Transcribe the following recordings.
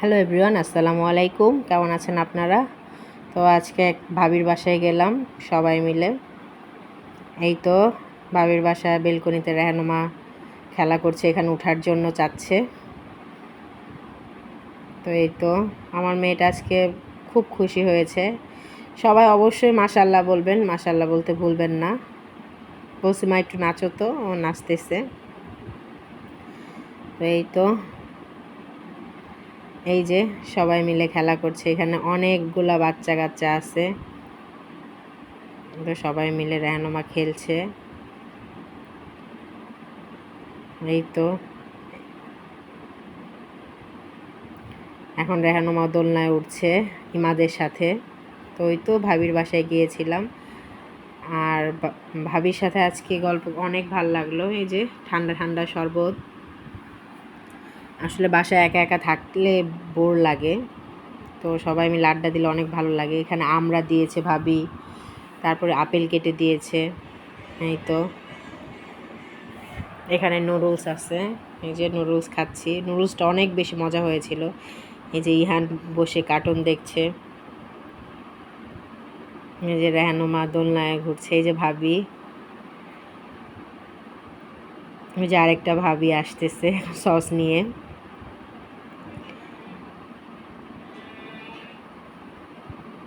Hello everyone, আসসালামু আলাইকুম। কেমন আছেন আপনারা? তো আজকে এক ভাবির বাসায় গেলাম সবাই মিলে। এই তো ভাবির বাসায় বেলকনিতে রেহানুমা খেলা করছে, এখানে ওঠার জন্য চাচ্ছে। তো এই তো আমার মেয়েটা আজকে খুব খুশি হয়েছে। সবাই অবশ্যই মাশাল্লাহ বলবেন, মাশাল্লাহ বলতে ভুলবেন না। বলছি মা একটু নাচো, তো ও নাচতেছে। তো এই তো এই যে সবাই মিলে খেলা করছে, এখানে অনেকগুলা বাচ্চা কাচ্চা আছে। তো সবাই মিলে রেহানুমা খেলছে। এই তো এখন রেহানুমা দোলনায় উঠছে ইমাদের সাথে। তো ওই তো ভাবির বাসায় গিয়েছিলাম, আর ভাবির সাথে আজকে গল্প অনেক ভাল লাগলো। এই যে ঠান্ডা ঠান্ডা শরবত। আসলে বাসায় একা একা থাকলে বোর লাগে, তো সবাই মিলে আড্ডা দিলে অনেক ভালো লাগে। এখানে আমরা দিয়েছে ভাবি, তারপরে আপেল কেটে দিয়েছে। এই তো এখানে নুডলস আছে, এই যে নুডলস খাচ্ছি। নুডলসটা অনেক বেশি মজা হয়েছিল। এই যে ইহান বসে কার্টুন দেখছে, এই যে রেহানুমা দোলনায় ঘুরছে। এই যে ভাবি, ওই যে আরেকটা ভাবি আসতেছে সস নিয়ে।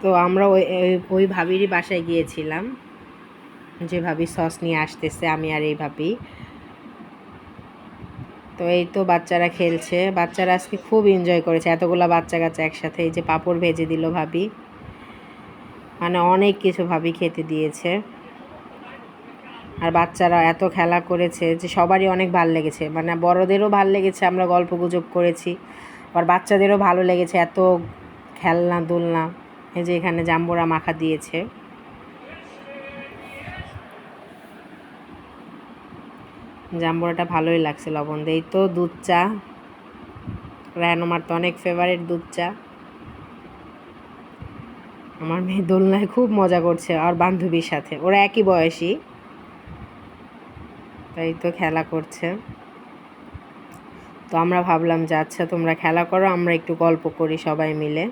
তো আমরা ওই ওই ভাবিরই বাসায় গিয়েছিলাম, যে ভাবি সস নিয়ে আসতেছে, আমি আর এই ভাবি। তো এই তো বাচ্চারা খেলছে, বাচ্চারা আজকে খুব এনজয় করেছে, এতগুলা বাচ্চা কাচ্চা একসাথে। এই যে পাঁপড় ভেজে দিল ভাবি, মানে অনেক কিছু ভাবি খেতে দিয়েছে। আর বাচ্চারা এত খেলা করেছে যে সবারই অনেক ভালো লেগেছে, মানে বড়দেরও ভালো লেগেছে, আমরা গল্প গুজব করেছি, আর বাচ্চাদেরও ভালো লেগেছে, এত খেলনা দোলনা। এই যে এখানে জাম্বুরা মাখা দিয়েছে। জাম্বুরাটা ভালোই লাগছে, লবণ দিয়ে। তো দুধ চা, রেহানুমার তো অনেক ফেভারিট দুধ চা। আমার মেয়ে দোলনায় খুব মজা করছে আর বান্ধবীর সাথে, ওরা একই বয়সী, তাই তো খেলা করছে। তো আমরা ভাবলাম যে আচ্ছা তোমরা খেলা করো, আমরা একটু গল্প করি সবাই মিলে।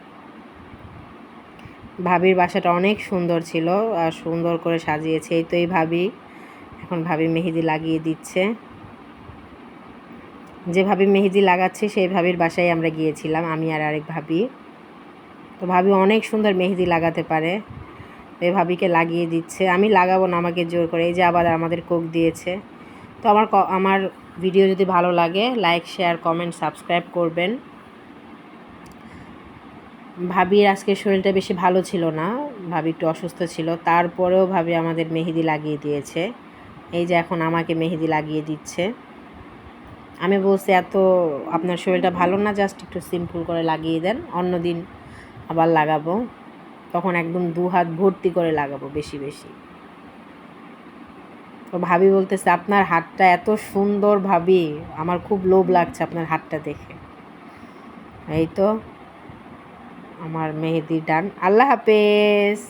ভাবির বাসাটা অনেক সুন্দর ছিল আর সুন্দর করে সাজিয়েছে। এই তো এই ভাবি, এখন ভাবি মেহেদি লাগিয়ে দিচ্ছে। যে ভাবি মেহেদি লাগাচ্ছে সেই ভাবির বাসায় আমরা গিয়েছিলাম, আমি আর আরেক ভাবি। তো ভাবি অনেক সুন্দর মেহেদি লাগাতে পারে, তো এই ভাবিকে লাগিয়ে দিচ্ছে। আমি লাগাবো না, আমাকে জোর করে। এই যে আবার আমাদের কোক দিয়েছে। তো আমার ভিডিও যদি ভালো লাগে লাইক, শেয়ার, কমেন্ট, সাবস্ক্রাইব করবেন। ভাবির আজকে শরীরটা বেশি ভালো ছিল না, ভাবি একটু অসুস্থ ছিল, তারপরেও ভাবি আমাদের মেহেদি লাগিয়ে দিয়েছে। এই যে এখন আমাকে মেহেদি লাগিয়ে দিচ্ছে। আমি বলছি এত আপনার শরীরটা ভালো না, জাস্ট একটু সিম্পল করে লাগিয়ে দেন, অন্য দিন আবার লাগাবো, তখন একদম 2 হাত ভর্তি করে লাগাবো, বেশি বেশি। তো ভাবি বলতেছে আপনার হাতটা এত সুন্দর ভাবি, আমার খুব লোভ লাগছে আপনার হাতটা দেখে। এই তো আমার মেহেদি ডান। আল্লাহ হাফেজ।